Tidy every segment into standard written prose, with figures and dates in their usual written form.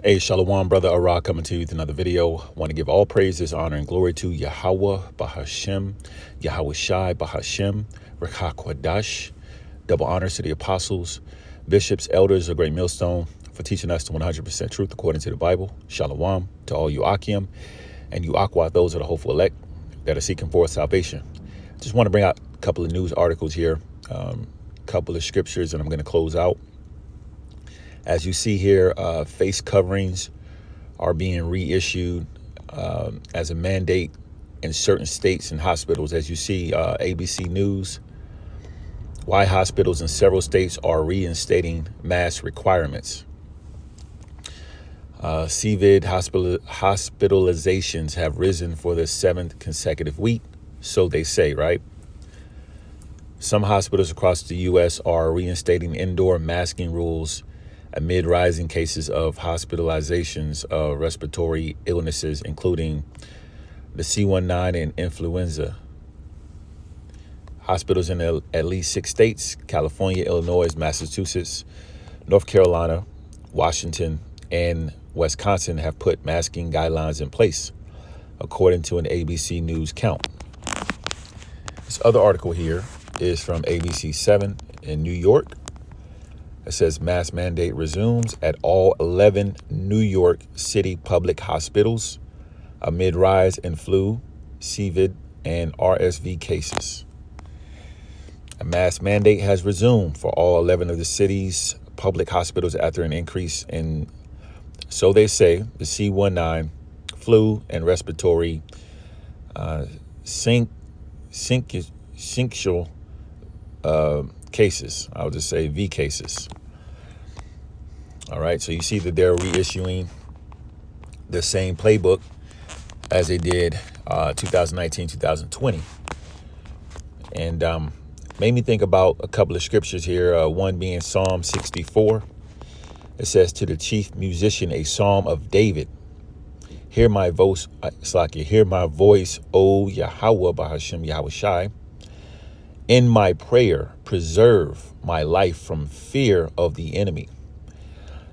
Hey, Shalom, brother Ara, coming to you with another video. Want to give all praises, honor, and glory to Yahweh, Bahashem, Yahweh Shai, Bahashem, Rekakwadash. Double honors to the apostles, bishops, elders, a great millstone, for teaching us the 100% truth according to the Bible. Shalom to all you Akim and you Aqua, those that are hopeful elect that are seeking for salvation. Just want to bring out a couple of news articles here, couple of scriptures, and I'm going to close out. As you see here, face coverings are being reissued as a mandate in certain states and hospitals. As you see, ABC News, why hospitals in several states are reinstating mask requirements. COVID hospitalizations have risen for the 7th consecutive week, so they say, right? Some hospitals across the U.S. are reinstating indoor masking rules amid rising cases of hospitalizations of respiratory illnesses, including the C19 and influenza. Hospitals in at least 6 states, California, Illinois, Massachusetts, North Carolina, Washington, and Wisconsin, have put masking guidelines in place, according to an ABC News count. This other article here is from ABC 7 in New York. It says mask mandate resumes at all 11 New York City public hospitals amid rise in flu, COVID, and RSV cases. A mask mandate has resumed for all 11 of the city's public hospitals after an increase in, so they say, the C19, flu, and respiratory syncytial cases. I'll just say V cases. All right, so you see that they're reissuing the same playbook as they did 2019, 2020. And made me think about a couple of scriptures here, one being Psalm 64. It says, to the chief musician, a psalm of David, hear my voice, hear my voice, O Yahweh, Bahashem, Yahweh Shai. In my prayer, preserve my life from fear of the enemy.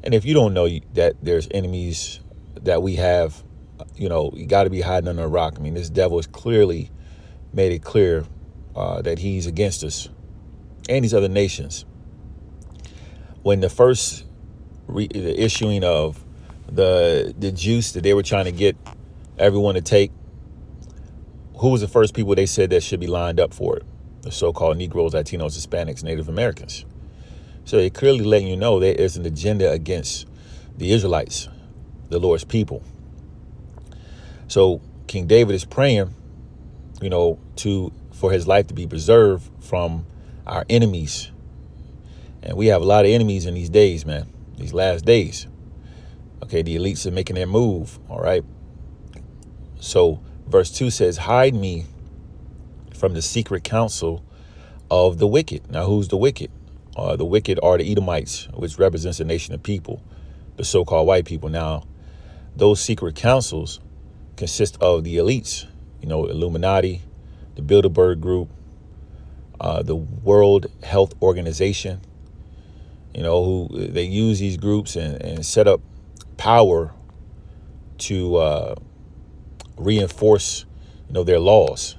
And if you don't know that there's enemies that we have, you got to be hiding under a rock. I mean, this devil has clearly made it clear that he's against us and these other nations. When the first the issuing of the juice that they were trying to get everyone to take, who was the first people they said that should be lined up for it? The so-called Negroes, Latinos, Hispanics, Native Americans. So they're clearly letting you know there is an agenda against the Israelites, the Lord's people. So King David is praying, for his life to be preserved from our enemies. And we have a lot of enemies in these days, man, these last days. Okay, the elites are making their move, all right? So verse 2 says, hide me from the secret counsel of the wicked. Now, who's the wicked? The wicked are the Edomites, which represents a nation of people, the so-called white people. Now, those secret councils consist of the elites, Illuminati, the Bilderberg Group, the World Health Organization, who they use these groups and set up power to reinforce, their laws.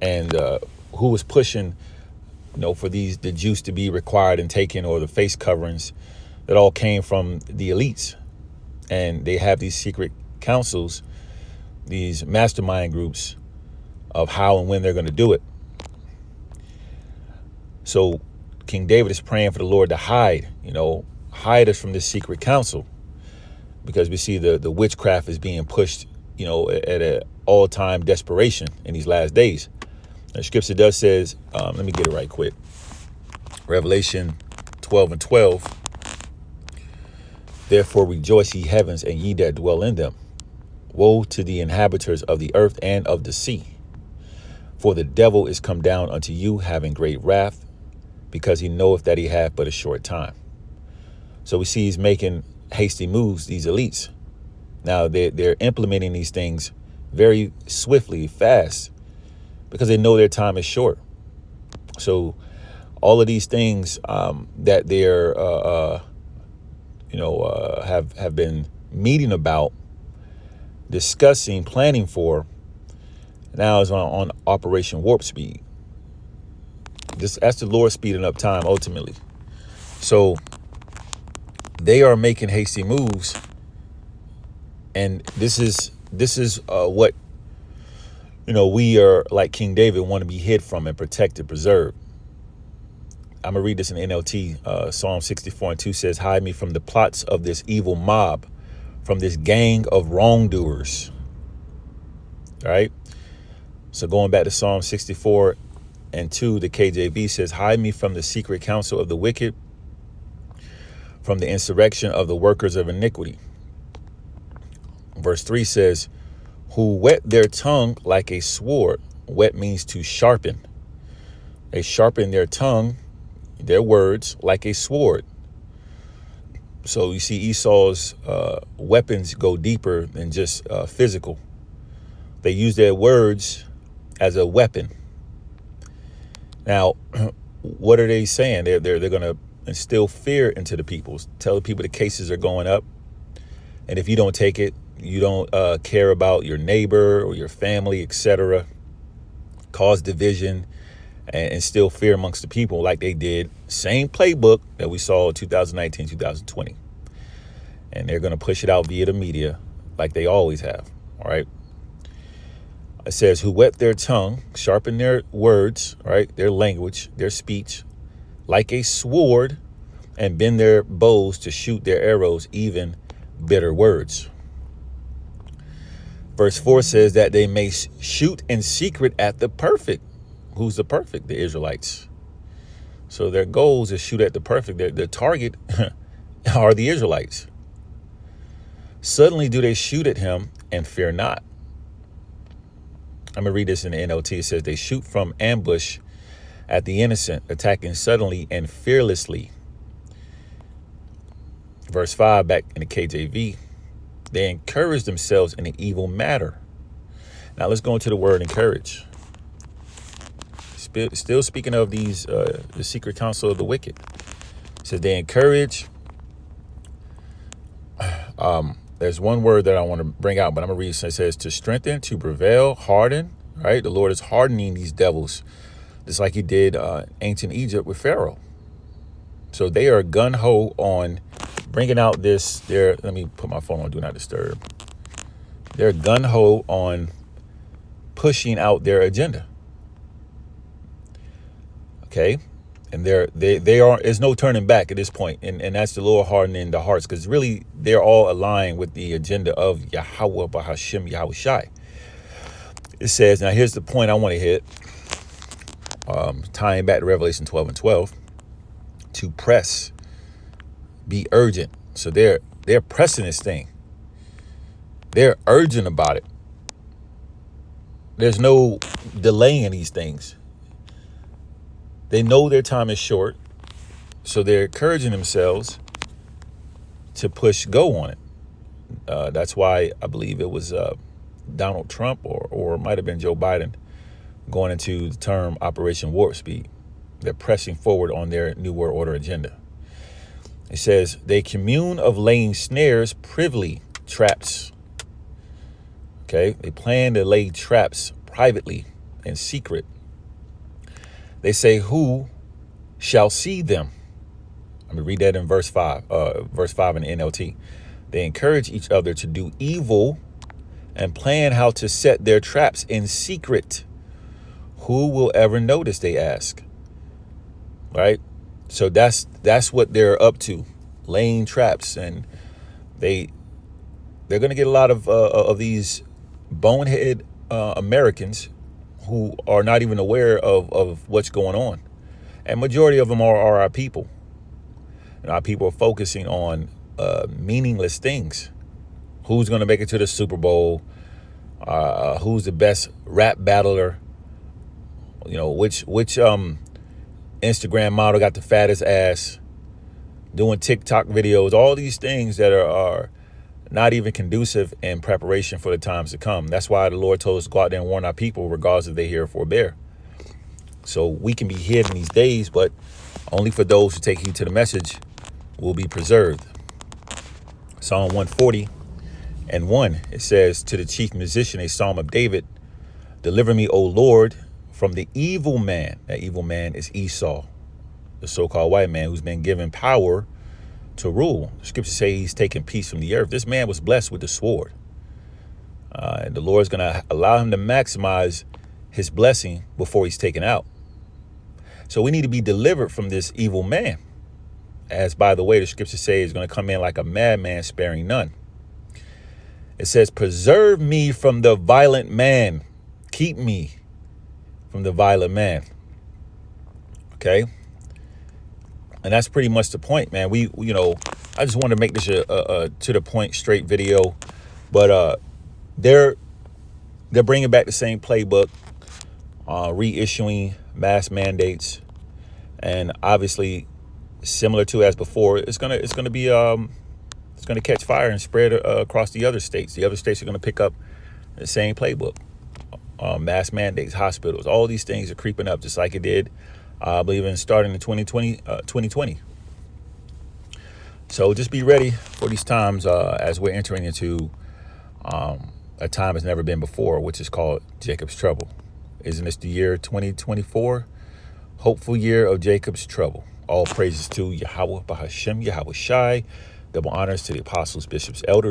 And who was pushing, for the juice to be required and taken, or the face coverings, that all came from the elites. And they have these secret councils, these mastermind groups of how and when they're going to do it. So King David is praying for the Lord to hide us from this secret council, because we see the witchcraft is being pushed, at an all-time desperation in these last days. The scripture does says, let me get it right quick. Revelation 12:12. Therefore rejoice, ye heavens, and ye that dwell in them. Woe to the inhabitants of the earth and of the sea. For the devil is come down unto you, having great wrath, because he knoweth that he hath but a short time. So we see he's making hasty moves, these elites. Now they're implementing these things very swiftly, fast, because they know their time is short. So all of these things that they're have been meeting about, discussing, planning for, now is on Operation Warp Speed. That's the Lord speeding up time ultimately. So they are making hasty moves, and this is what we are, like King David, want to be hid from and protected, preserved. I'm gonna read this in NLT. Psalm 64:2 says, "Hide me from the plots of this evil mob, from this gang of wrongdoers." All right. So going back to Psalm 64:2, the KJV says, "Hide me from the secret counsel of the wicked, from the insurrection of the workers of iniquity." Verse 3 says, "Who whet their tongue like a sword." Whet means to sharpen. They sharpen their tongue, their words, like a sword. So you see Esau's weapons go deeper than just physical. They use their words as a weapon. Now, what are they saying? They're going to instill fear into the people. Tell the people the cases are going up, and if you don't take it, you don't care about your neighbor or your family, etc. Cause division and instill fear amongst the people, like they did. Same playbook that we saw in 2019, 2020. And they're going to push it out via the media like they always have. All right. It says, "Who whet their tongue, sharpen their words," right? Their language, their speech, "like a sword, and bend their bows to shoot their arrows, even bitter words." Verse 4 says that they may shoot in secret at the perfect. Who's the perfect? The Israelites. So their goals is shoot at the perfect. Their target are the Israelites. "Suddenly do they shoot at him and fear not." I'm going to read this in the NLT. It says, "They shoot from ambush at the innocent, attacking suddenly and fearlessly." Verse 5, back in the KJV, "They encourage themselves in an evil matter." Now let's go into the word encourage. Still speaking of these, the secret counsel of the wicked. It says they encourage. There's one word that I want to bring out, but I'm going to read it. It says to strengthen, to prevail, harden, right? The Lord is hardening these devils, just like he did ancient Egypt with Pharaoh. So they are gun-ho on bringing out this. Let me put my phone on Do Not Disturb. They're gun-ho on pushing out their agenda. Okay. And there's no turning back at this point. And that's the Lord hardening the hearts, because really they're all aligned with the agenda of Yahweh Bahashim Yahushai. It says, now here's the point I want to hit, tying back to Revelation 12:12, to press, be urgent. So they're pressing this thing. They're urgent about it. There's no delaying these things. They know their time is short, so they're encouraging themselves to push go on it. That's why I believe it was Donald Trump or it might have been Joe Biden going into the term Operation Warp Speed. They're pressing forward on their New World Order agenda. It says, they commune of laying snares, privily, traps. Okay, they plan to lay traps privately, in secret. They say, who shall see them? Let me read that in verse 5 in the NLT. They encourage each other to do evil and plan how to set their traps in secret. Who will ever notice, they ask. Right? So that's what they're up to, laying traps. And they're going to get a lot of these bonehead Americans who are not even aware of what's going on. And majority of them are our people. And our people are focusing on meaningless things. Who's going to make it to the Super Bowl? Who's the best rap battler? You know, which Instagram model got the fattest ass? Doing TikTok videos, all these things that are not even conducive in preparation for the times to come. That's why the Lord told us to go out there and warn our people, regardless if they hear or forbear. So we can be hid in these days, but only for those who take heed to the message will be preserved. Psalm 140:1. It says, to the chief musician, a psalm of David, deliver me, O Lord, from the evil man. That evil man is Esau, the so-called white man who's been given power to rule. The scriptures say he's taken peace from the earth. This man was blessed with the sword. And the Lord's going to allow him to maximize his blessing before he's taken out. So we need to be delivered from this evil man. As, by the way, the scriptures say he's going to come in like a madman, sparing none. It says, preserve me from the violent man. Keep me from the violent man. Okay. And that's pretty much the point, man. I just want to make this a to the point, straight video, but they're bringing back the same playbook, reissuing mass mandates, and obviously similar to as before, it's gonna catch fire and spread across the other states. The other states are gonna pick up the same playbook. Mass mandates, hospitals, all these things are creeping up just like it did, I believe, in starting in 2020. So just be ready for these times as we're entering into a time has never been before, which is called Jacob's trouble. Isn't this the year 2024? Hopeful year of Jacob's trouble. All praises to Yahweh, Bahashem, Yahweh Shai. Double honors to the apostles, bishops, elders.